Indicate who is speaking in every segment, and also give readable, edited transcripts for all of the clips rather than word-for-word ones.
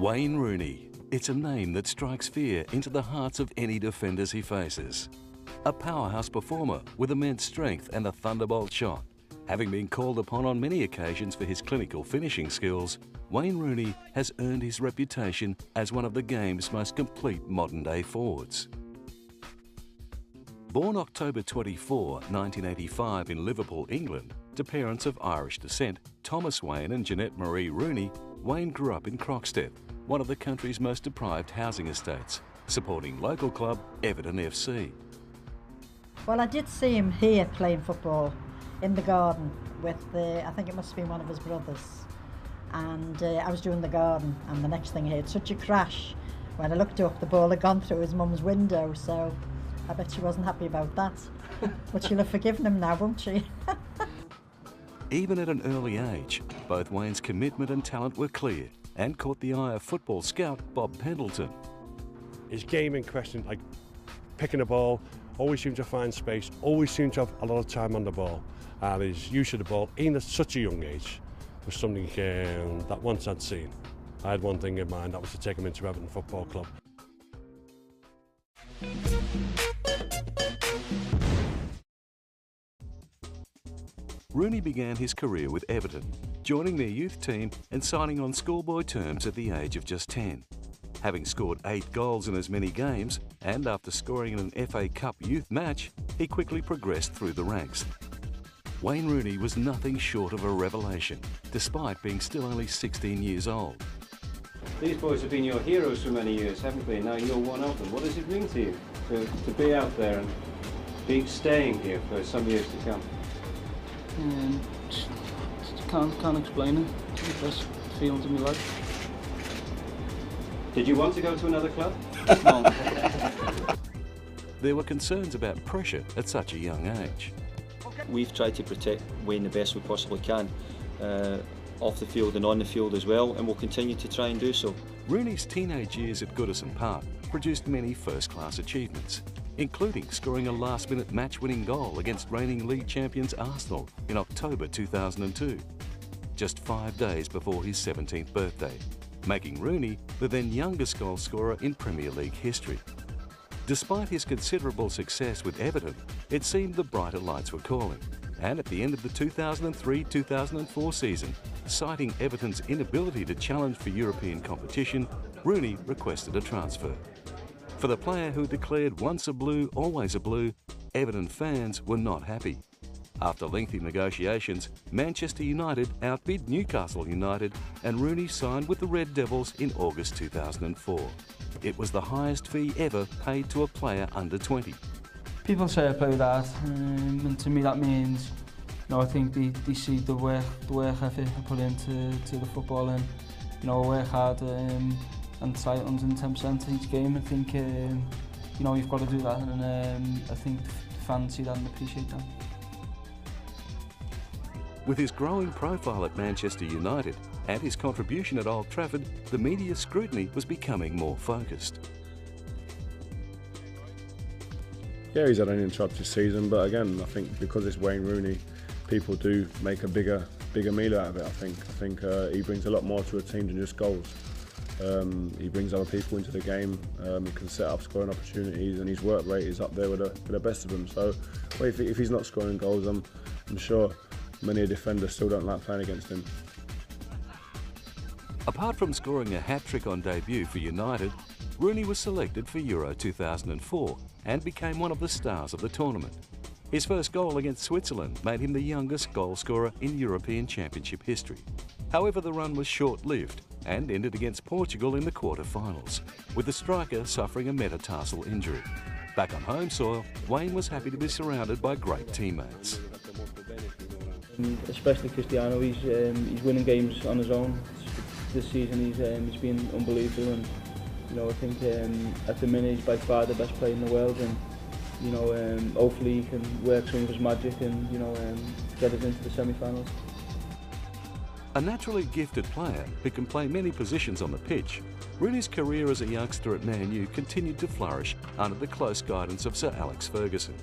Speaker 1: Wayne Rooney. It's a name that strikes fear into the hearts of any defenders he faces. A powerhouse performer with immense strength and a thunderbolt shot. Having been called upon on many occasions for his clinical finishing skills, Wayne Rooney has earned his reputation as one of the game's most complete modern-day forwards. Born October 24, 1985 in Liverpool, England, to parents of Irish descent, Thomas Wayne and Jeanette Marie Rooney, Wayne grew up in Croxteth, one of the country's most deprived housing estates, supporting local club Everton FC.
Speaker 2: Well, I did see him here playing football in the garden with, I think it must have been one of his brothers. And I was doing the garden, and the next thing I heard such a crash. When I looked up, the ball had gone through his mum's window, so I bet she wasn't happy about that. But she'll have forgiven him now, won't she?
Speaker 1: Even at an early age, both Wayne's commitment and talent were clear and caught the eye of football scout Bob Pendleton.
Speaker 3: His game in question, like picking the ball, always seemed to find space, always seemed to have a lot of time on the ball, and his use of the ball, even at such a young age, was something that once I'd seen. I had one thing in mind, that was to take him into Everton Football Club.
Speaker 1: Rooney began his career with Everton, joining their youth team and signing on schoolboy terms at the age of just 10. Having scored 8 goals in as many games, and after scoring in an FA Cup youth match, he quickly progressed through the ranks. Wayne Rooney was nothing short of a revelation, despite being still only 16 years old.
Speaker 4: These boys have been your heroes for many years, haven't they? Now you're one of them. What does it mean to you to be out there and staying here for some years to come?
Speaker 5: Can't explain it. It's the best feelings of my life.
Speaker 4: Did you want to go to another club?
Speaker 5: No.
Speaker 1: There were concerns about pressure at such a young age.
Speaker 6: We've tried to protect Wayne the best we possibly can, off the field and on the field as well, and we'll continue to try and do so.
Speaker 1: Rooney's teenage years at Goodison Park produced many first-class achievements, including scoring a last-minute match-winning goal against reigning league champions Arsenal in October 2002, just 5 days before his 17th birthday, making Rooney the then youngest goal scorer in Premier League history. Despite his considerable success with Everton, it seemed the brighter lights were calling, and at the end of the 2003-2004 season, citing Everton's inability to challenge for European competition, Rooney requested a transfer. For the player who declared once a Blue, always a Blue, Everton fans were not happy. After lengthy negotiations, Manchester United outbid Newcastle United and Rooney signed with the Red Devils in August 2004. It was the highest fee ever paid to a player under 20.
Speaker 5: People say I play that, and to me that means, I think they see the work ethic I put into the football, and I work hard and try 110% each game. I think you've got to do that, and I think the fans see that and appreciate that.
Speaker 1: With his growing profile at Manchester United and his contribution at Old Trafford, the media scrutiny was becoming more focused.
Speaker 7: Yeah, he's had an interrupted season, but again, I think because it's Wayne Rooney, people do make a bigger meal out of it. I think he brings a lot more to a team than just goals. He brings other people into the game. He can set up scoring opportunities, and his work rate is up there with the best of them. So, if he's not scoring goals, I'm sure many a defender still don't like playing against him.
Speaker 1: Apart from scoring a hat-trick on debut for United, Rooney was selected for Euro 2004 and became one of the stars of the tournament. His first goal against Switzerland made him the youngest goal scorer in European Championship history. However, the run was short-lived and ended against Portugal in the quarter-finals, with the striker suffering a metatarsal injury. Back on home soil, Wayne was happy to be surrounded by great teammates.
Speaker 5: Especially Cristiano, he's winning games on his own. This season he's been unbelievable, and I think at the minute he's by far the best player in the world, and hopefully he can work some of his magic and get us into the semi-finals.
Speaker 1: A naturally gifted player who can play many positions on the pitch, Rooney's career as a youngster at Man U continued to flourish under the close guidance of Sir Alex Ferguson.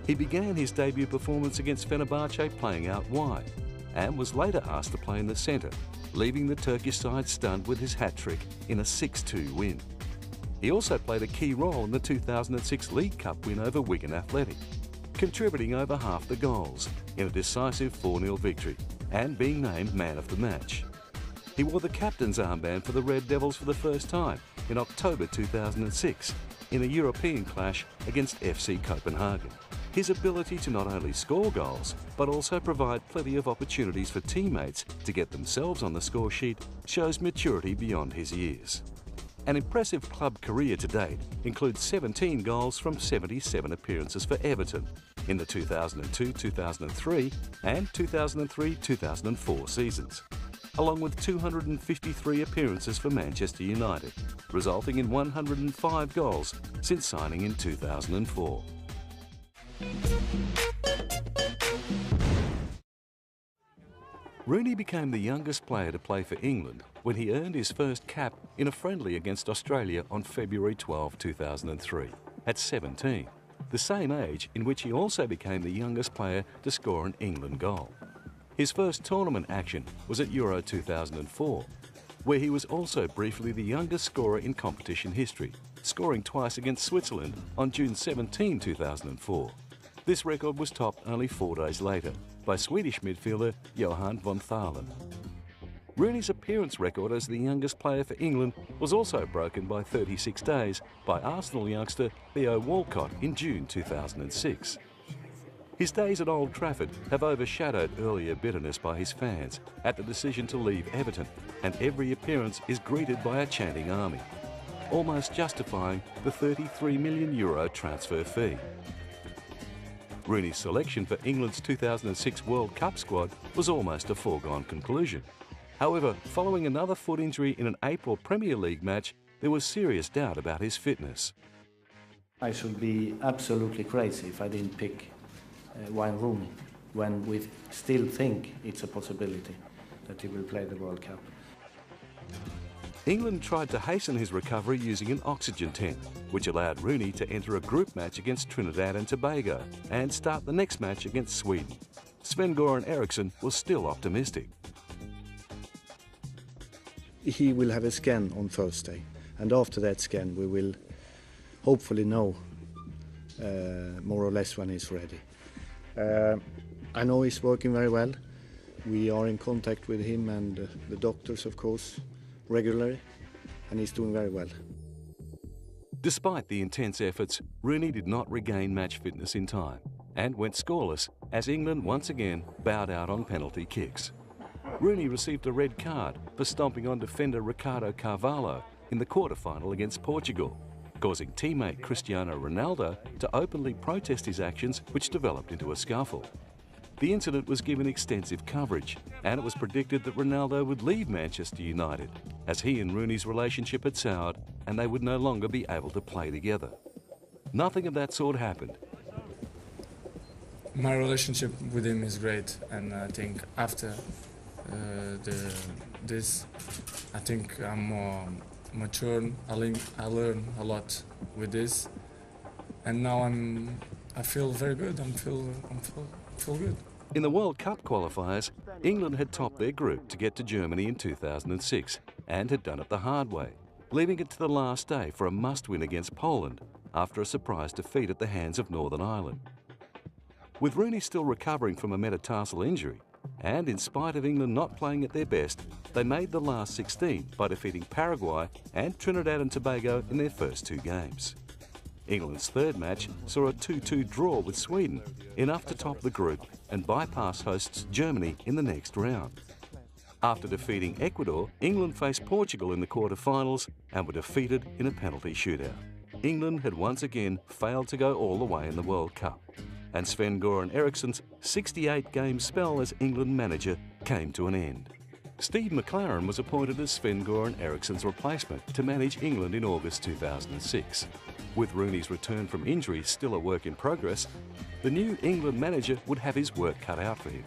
Speaker 1: He began his debut performance against Fenerbahce playing out wide, and was later asked to play in the centre, leaving the Turkish side stunned with his hat-trick in a 6-2 win. He also played a key role in the 2006 League Cup win over Wigan Athletic, contributing over half the goals in a decisive 4-0 victory and being named man of the match. He wore the captain's armband for the Red Devils for the first time in October 2006 in a European clash against FC Copenhagen. His ability to not only score goals, but also provide plenty of opportunities for teammates to get themselves on the score sheet shows maturity beyond his years. An impressive club career to date includes 17 goals from 77 appearances for Everton in the 2002-2003 and 2003-2004 seasons, along with 253 appearances for Manchester United, resulting in 105 goals since signing in 2004. Rooney became the youngest player to play for England when he earned his first cap in a friendly against Australia on February 12, 2003, at 17, the same age in which he also became the youngest player to score an England goal. His first tournament action was at Euro 2004, where he was also briefly the youngest scorer in competition history, scoring twice against Switzerland on June 17, 2004. This record was topped only 4 days later by Swedish midfielder Johan von Thalen. Rooney's appearance record as the youngest player for England was also broken by 36 days by Arsenal youngster Theo Walcott in June 2006. His days at Old Trafford have overshadowed earlier bitterness by his fans at the decision to leave Everton, and every appearance is greeted by a chanting army, almost justifying the €33 million transfer fee. Rooney's selection for England's 2006 World Cup squad was almost a foregone conclusion. However, following another foot injury in an April Premier League match, there was serious doubt about his fitness.
Speaker 8: I should be absolutely crazy if I didn't pick Wayne Rooney when we still think it's a possibility that he will play the World Cup.
Speaker 1: England tried to hasten his recovery using an oxygen tent, which allowed Rooney to enter a group match against Trinidad and Tobago and start the next match against Sweden. Sven-Göran Eriksson was still optimistic.
Speaker 9: He will have a scan on Thursday, and after that scan we will hopefully know more or less when he's ready. I know he's working very well. We are in contact with him and the doctors, of course, regularly, and he's doing very well.
Speaker 1: Despite the intense efforts, Rooney did not regain match fitness in time and went scoreless as England once again bowed out on penalty kicks. Rooney received a red card for stomping on defender Ricardo Carvalho in the quarter-final against Portugal, causing teammate Cristiano Ronaldo to openly protest his actions, which developed into a scuffle. The incident was given extensive coverage, and it was predicted that Ronaldo would leave Manchester United, as he and Rooney's relationship had soured and they would no longer be able to play together. Nothing of that sort happened.
Speaker 10: My relationship with him is great, and I think after this, I think I'm more mature. I learn a lot with this, and now I feel very good. I feel good.
Speaker 1: In the World Cup qualifiers, England had topped their group to get to Germany in 2006 and had done it the hard way, leaving it to the last day for a must-win against Poland after a surprise defeat at the hands of Northern Ireland. With Rooney still recovering from a metatarsal injury, and in spite of England not playing at their best, they made the last 16 by defeating Paraguay and Trinidad and Tobago in their first 2 games. England's third match saw a 2-2 draw with Sweden, enough to top the group and bypass hosts Germany in the next round. After defeating Ecuador, England faced Portugal in the quarter-finals and were defeated in a penalty shootout. England had once again failed to go all the way in the World Cup, and Sven-Göran Eriksson's 68-game spell as England manager came to an end. Steve McLaren was appointed as Sven-Göran Eriksson's replacement to manage England in August 2006. With Rooney's return from injury still a work in progress, the new England manager would have his work cut out for him.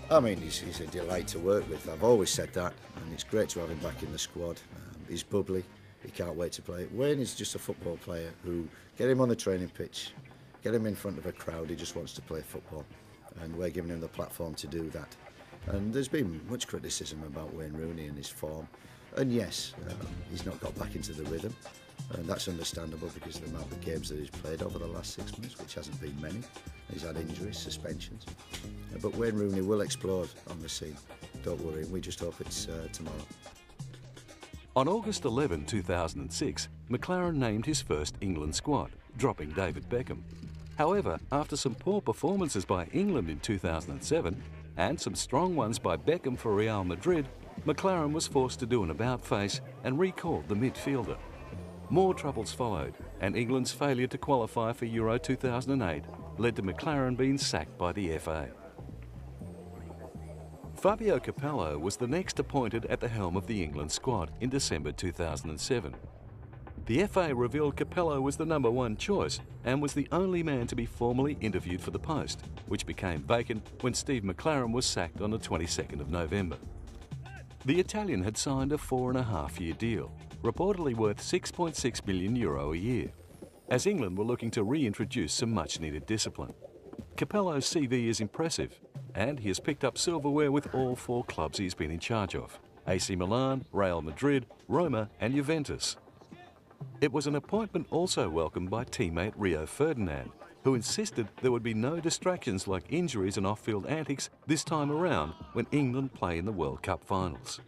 Speaker 11: I mean, he's a delight to work with. I've always said that, and it's great to have him back in the squad. He's bubbly, he can't wait to play. Wayne is just a football player who, get him on the training pitch, get him in front of a crowd, he just wants to play football, and we're giving him the platform to do that. And there's been much criticism about Wayne Rooney and his form. And yes, he's not got back into the rhythm. And that's understandable because of the amount of games that he's played over the last 6 months, which hasn't been many. He's had injuries, suspensions. But Wayne Rooney will explode on the scene. Don't worry, we just hope it's tomorrow.
Speaker 1: On August 11, 2006, McLaren named his first England squad, dropping David Beckham. However, after some poor performances by England in 2007 and some strong ones by Beckham for Real Madrid, McLaren was forced to do an about-face and recalled the midfielder. More troubles followed, and England's failure to qualify for Euro 2008 led to McLaren being sacked by the FA. Fabio Capello was the next appointed at the helm of the England squad in December 2007. The FA revealed Capello was the #1 choice and was the only man to be formally interviewed for the post, which became vacant when Steve McLaren was sacked on the 22nd of November. The Italian had signed a 4.5-year deal, reportedly worth €6.6 million a year, as England were looking to reintroduce some much-needed discipline. Capello's CV is impressive, and he has picked up silverware with all 4 clubs he's been in charge of: AC Milan, Real Madrid, Roma and Juventus. It was an appointment also welcomed by teammate Rio Ferdinand, who insisted there would be no distractions like injuries and off-field antics this time around when England play in the World Cup finals.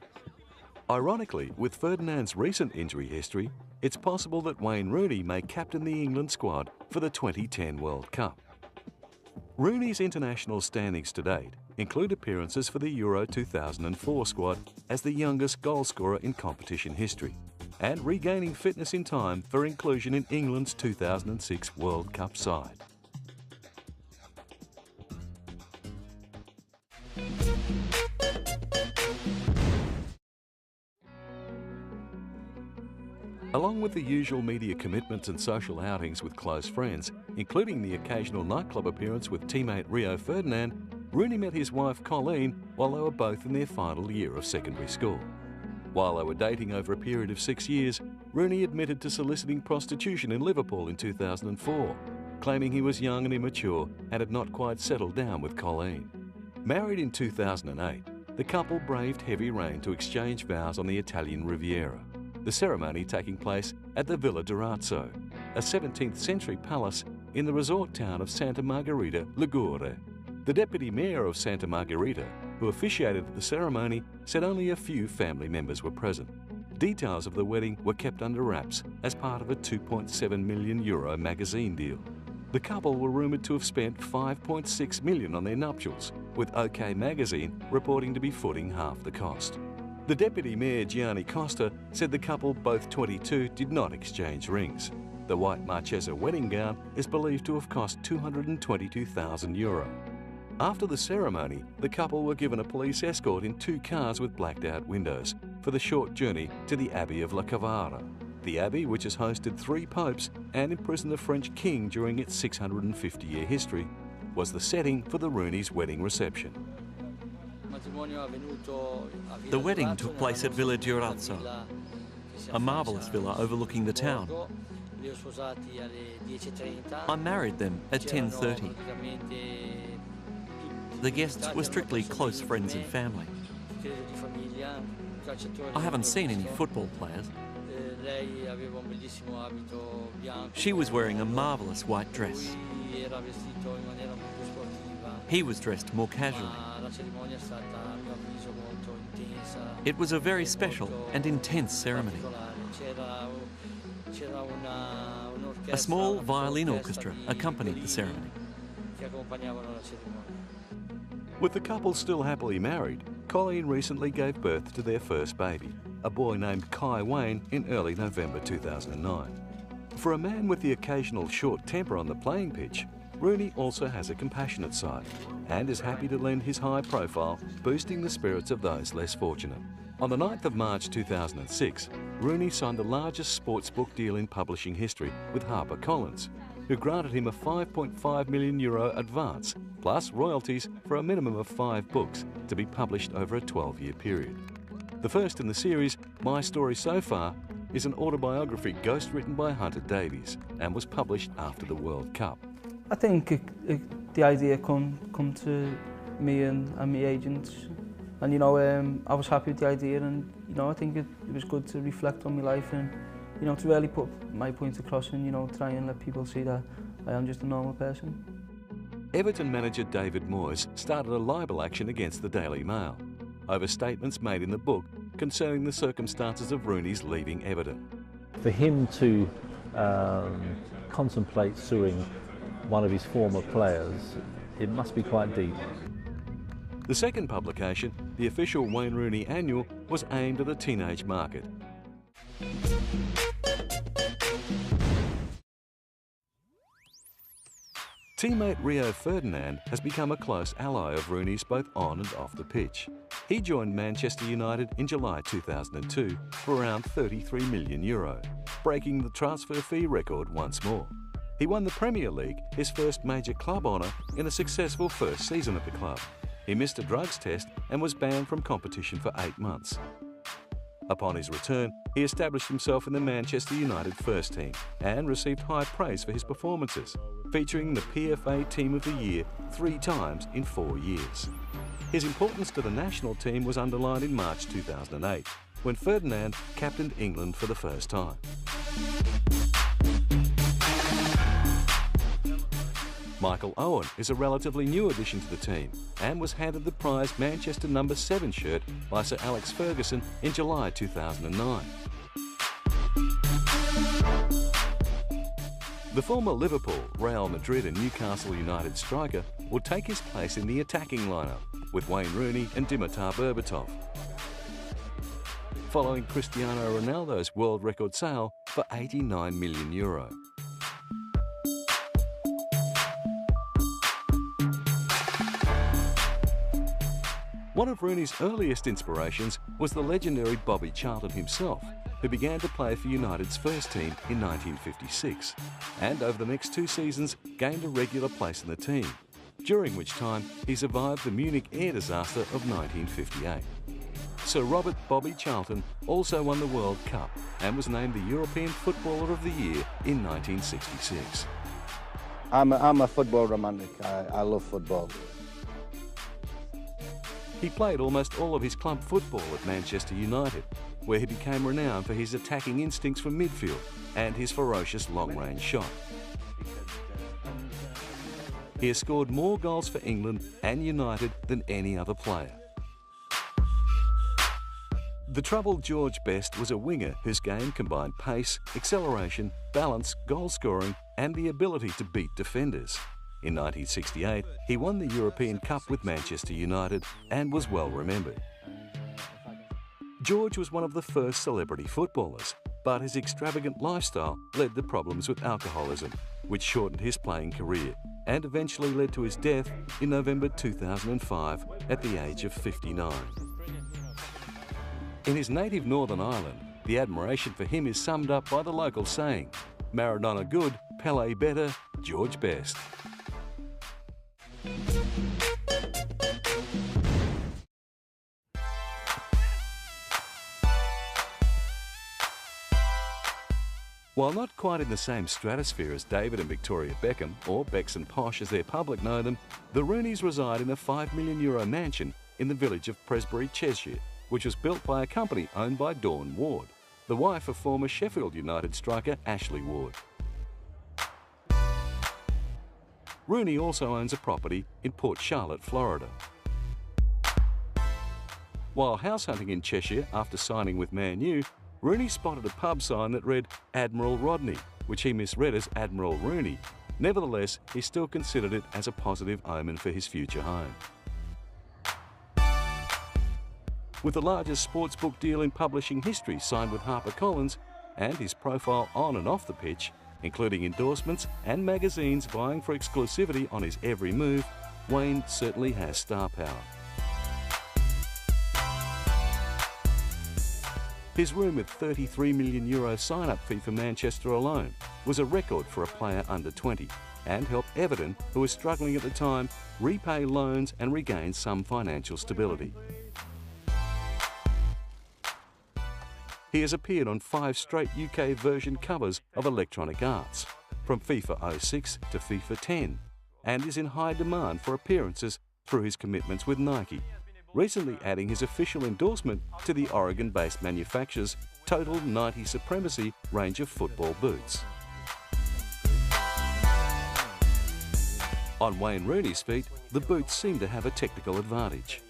Speaker 1: Ironically, with Ferdinand's recent injury history, it's possible that Wayne Rooney may captain the England squad for the 2010 World Cup. Rooney's international standings to date include appearances for the Euro 2004 squad as the youngest goalscorer in competition history, and regaining fitness in time for inclusion in England's 2006 World Cup side. Along with the usual media commitments and social outings with close friends, including the occasional nightclub appearance with teammate Rio Ferdinand, Rooney met his wife Colleen while they were both in their final year of secondary school. While they were dating over a period of 6 years, Rooney admitted to soliciting prostitution in Liverpool in 2004, claiming he was young and immature and had not quite settled down with Colleen. Married in 2008, the couple braved heavy rain to exchange vows on the Italian Riviera, the ceremony taking place at the Villa Durazzo, a 17th century palace in the resort town of Santa Margherita, Ligure. The deputy mayor of Santa Margherita, who officiated at the ceremony, said only a few family members were present. Details of the wedding were kept under wraps as part of a €2.7 million magazine deal. The couple were rumoured to have spent $5.6 million on their nuptials, with OK magazine reporting to be footing half the cost. The deputy mayor Gianni Costa said the couple, both 22, did not exchange rings. The white Marchesa wedding gown is believed to have cost €222,000. After the ceremony, the couple were given a police escort in 2 cars with blacked-out windows for the short journey to the Abbey of La Cavara. The abbey, which has hosted 3 popes and imprisoned the French king during its 650-year history, was the setting for the Rooney's wedding reception.
Speaker 12: The wedding took place at Villa Durazzo, a marvellous villa overlooking the town. I married them at 10:30. The guests were strictly close friends and family. I haven't seen any football players. She was wearing a marvellous white dress. He was dressed more casually. It was a very special and intense ceremony. A small violin orchestra accompanied the ceremony.
Speaker 1: With the couple still happily married, Colleen recently gave birth to their first baby, a boy named Kai Wayne, in early November 2009. For a man with the occasional short temper on the playing pitch, Rooney also has a compassionate side and is happy to lend his high profile, boosting the spirits of those less fortunate. On the 9th of March 2006, Rooney signed the largest sports book deal in publishing history with HarperCollins, who granted him a €5.5 million advance, plus royalties for a minimum of 5 books to be published over a 12-year period. The first in the series, My Story So Far, is an autobiography ghostwritten by Hunter Davies and was published after the World Cup.
Speaker 5: I think the idea come to me and my agent And you know, I was happy with the idea, and you know, I think it was good to reflect on my life and you know, to really put my point across and you know, try and let people see that I am just a normal person.
Speaker 1: Everton manager David Moyes started a libel action against the Daily Mail over statements made in the book concerning the circumstances of Rooney's leaving Everton.
Speaker 13: For him to contemplate suing one of his former players, it must be quite deep.
Speaker 1: The second publication, the official Wayne Rooney Annual, was aimed at the teenage market. Teammate Rio Ferdinand has become a close ally of Rooney's both on and off the pitch. He joined Manchester United in July 2002 for around €33 million, breaking the transfer fee record once more. He won the Premier League, his first major club honour, in a successful first season at the club. He missed a drugs test and was banned from competition for 8 months. Upon his return, he established himself in the Manchester United first team and received high praise for his performances, featuring the PFA Team of the Year 3 times in 4 years. His importance to the national team was underlined in March 2008, when Ferdinand captained England for the first time. Michael Owen is a relatively new addition to the team and was handed the prized Manchester No. 7 shirt by Sir Alex Ferguson in July 2009. The former Liverpool, Real Madrid and Newcastle United striker will take his place in the attacking lineup with Wayne Rooney and Dimitar Berbatov, following Cristiano Ronaldo's world record sale for €89 million. One of Rooney's earliest inspirations was the legendary Bobby Charlton himself, who began to play for United's first team in 1956, and over the next 2 seasons gained a regular place in the team, during which time he survived the Munich air disaster of 1958. Sir Robert Bobby Charlton also won the World Cup and was named the European Footballer of the Year in 1966.
Speaker 14: I'm a football romantic. I love football.
Speaker 1: He played almost all of his club football at Manchester United, where he became renowned for his attacking instincts from midfield and his ferocious long-range shot. He has scored more goals for England and United than any other player. The troubled George Best was a winger whose game combined pace, acceleration, balance, goal-scoring and the ability to beat defenders. In 1968, he won the European Cup with Manchester United and was well remembered. George was one of the first celebrity footballers, but his extravagant lifestyle led to problems with alcoholism, which shortened his playing career and eventually led to his death in November 2005 at the age of 59. In his native Northern Ireland, the admiration for him is summed up by the local saying, "Maradona good, Pelé better, George best." While not quite in the same stratosphere as David and Victoria Beckham, or Becks and Posh as their public know them, the Rooneys reside in a €5 million mansion in the village of Presbury, Cheshire, which was built by a company owned by Dawn Ward, the wife of former Sheffield United striker Ashley Ward. Rooney also owns a property in Port Charlotte, Florida. While house hunting in Cheshire after signing with Man U, Rooney spotted a pub sign that read Admiral Rodney, which he misread as Admiral Rooney. Nevertheless, he still considered it as a positive omen for his future home. With the largest sportsbook deal in publishing history signed with HarperCollins, and his profile on and off the pitch, including endorsements and magazines vying for exclusivity on his every move, Wayne certainly has star power. His rumored €33 million sign-up fee for Manchester alone was a record for a player under 20 and helped Everton, who was struggling at the time, repay loans and regain some financial stability. He has appeared on 5 straight UK version covers of Electronic Arts, from FIFA 06 to FIFA 10, and is in high demand for appearances through his commitments with Nike. recently adding his official endorsement to the Oregon-based manufacturer's Total 90 Supremacy range of football boots. On Wayne Rooney's feet, the boots seem to have a technical advantage.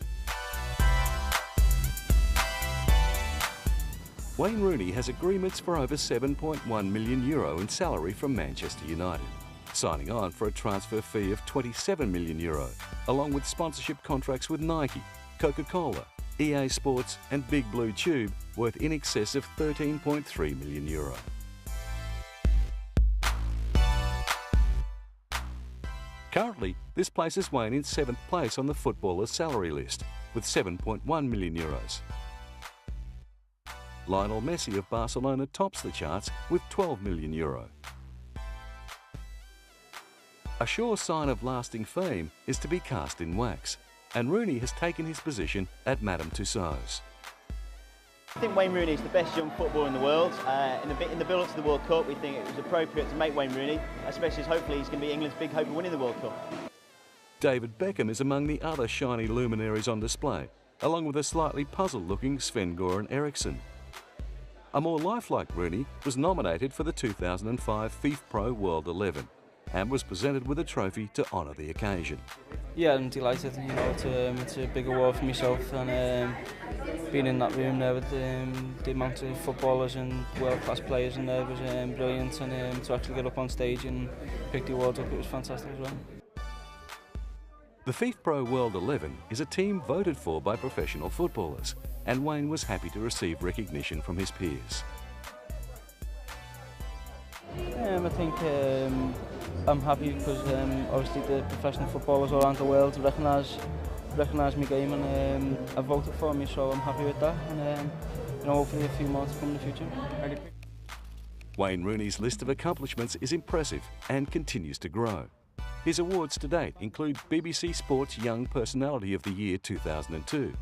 Speaker 1: Wayne Rooney has agreements for over €7.1 million in salary from Manchester United, signing on for a transfer fee of €27 million, along with sponsorship contracts with Nike, Coca-Cola, EA Sports and Big Blue Tube worth in excess of €13.3 million. Currently, this places Wayne in 7th place on the footballer's salary list with €7.1 million. Lionel Messi of Barcelona tops the charts with €12 million. A sure sign of lasting fame is to be cast in wax, and Rooney has taken his position at Madame Tussauds.
Speaker 15: I think Wayne Rooney is the best young footballer in the world. In the build-up to the World Cup, we think it was appropriate to make Wayne Rooney, especially as hopefully he's going to be England's big hope of winning the World Cup.
Speaker 1: David Beckham is among the other shiny luminaries on display, along with a slightly puzzled-looking Sven-Göran Eriksson. A more lifelike Rooney was nominated for the 2005 FIFA Pro World 11 and was presented with a trophy to honour the occasion.
Speaker 5: Yeah, I'm delighted. You know, it's a big award for myself, and being in that room there with the amount of footballers and world-class players in there was brilliant, and to actually get up on stage and pick the awards up, it was fantastic as well.
Speaker 1: The FIFA Pro World 11 is a team voted for by professional footballers, and Wayne was happy to receive recognition from his peers.
Speaker 5: I think I'm happy because obviously the professional footballers all around the world recognise my game and have voted for me, so I'm happy with that, and you know, hopefully a few more to come in the future.
Speaker 1: Wayne Rooney's list of accomplishments is impressive and continues to grow. His awards to date include BBC Sports Young Personality of the Year 2002,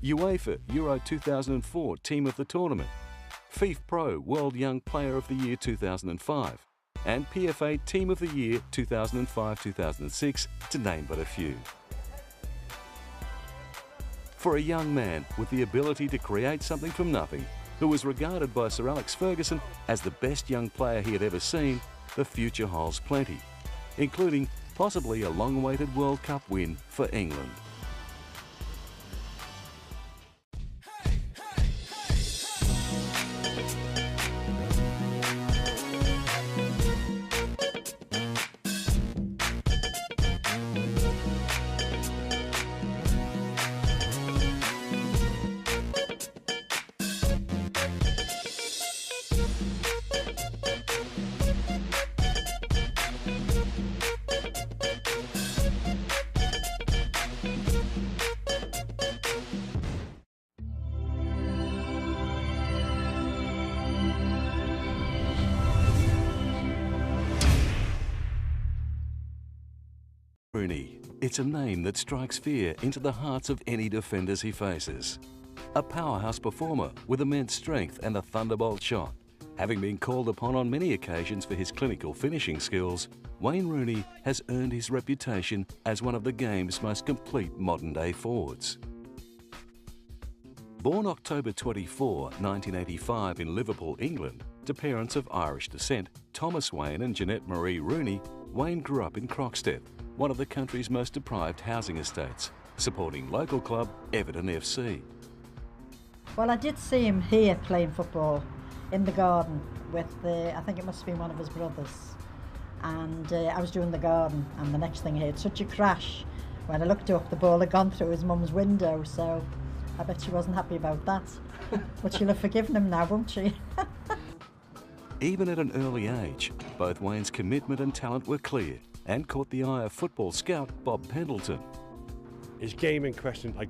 Speaker 1: UEFA Euro 2004 Team of the Tournament, FIFA Pro World Young Player of the Year 2005, and PFA Team of the Year 2005-2006, to name but a few. For a young man with the ability to create something from nothing, who was regarded by Sir Alex Ferguson as the best young player he had ever seen, the future holds plenty, including possibly a long-awaited World Cup win for England. Rooney. It's a name that strikes fear into the hearts of any defenders he faces. A powerhouse performer with immense strength and a thunderbolt shot. Having been called upon on many occasions for his clinical finishing skills, Wayne Rooney has earned his reputation as one of the game's most complete modern-day forwards. Born October 24, 1985 in Liverpool, England, to parents of Irish descent, Thomas Wayne and Jeanette Marie Rooney, Wayne grew up in Croxteth, one of the country's most deprived housing estates, supporting local club Everton FC.
Speaker 2: Well, I did see him here playing football in the garden with, I think it must have been one of his brothers. And I was doing the garden, and the next thing I heard such a crash. When I looked up, the ball had gone through his mum's window, so I bet she wasn't happy about that. But she'll have forgiven him now, won't she?
Speaker 1: Even at an early age, both Wayne's commitment and talent were clear and caught the eye of football scout Bob Pendleton.
Speaker 3: His game in question, like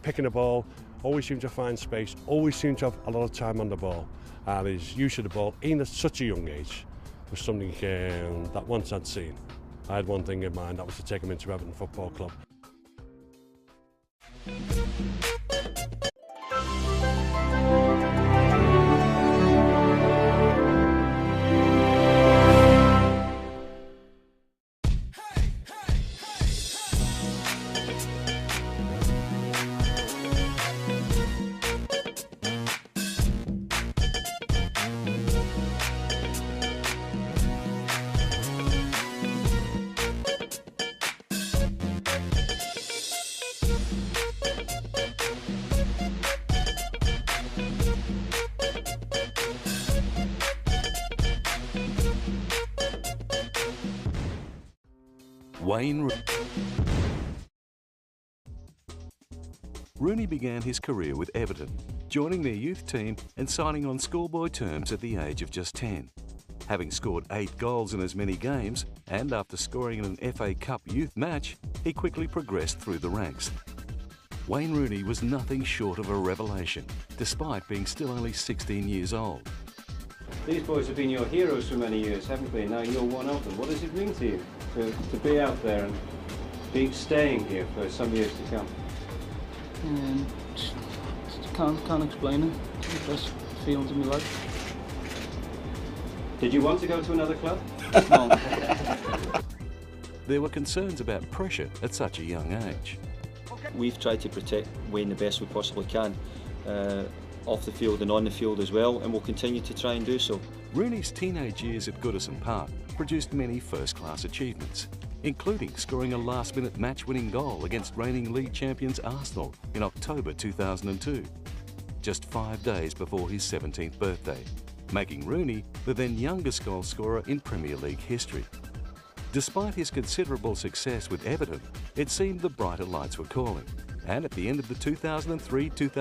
Speaker 3: picking a ball, always seemed to find space, always seemed to have a lot of time on the ball, and his use of the ball, even at such a young age, was something that once I'd seen. I had one thing in mind, that was to take him into Everton Football Club.
Speaker 1: Wayne Rooney began his career with Everton, joining their youth team and signing on schoolboy terms at the age of just 10. Having scored 8 goals in as many games, and after scoring in an FA Cup youth match, he quickly progressed through the ranks. Wayne Rooney was nothing short of a revelation, despite being still only 16 years old.
Speaker 4: These boys have been your heroes for many years, haven't they? Now you're one of them. What does it mean to you to be out there and be staying here for some years to come?
Speaker 5: Can't explain it. It's the best feelings of my life.
Speaker 4: Did you want to go to another club?
Speaker 5: No.
Speaker 1: There were concerns about pressure at such a young age.
Speaker 6: We've tried to protect Wayne the best we possibly can, off the field and on the field as well, and we'll continue to try and do so.
Speaker 1: Rooney's teenage years at Goodison Park produced many first-class achievements, including scoring a last-minute match-winning goal against reigning league champions Arsenal in October 2002, just 5 days before his 17th birthday, making Rooney the then youngest goal scorer in Premier League history. Despite his considerable success with Everton, it seemed the brighter lights were calling, and at the end of the 2003-2004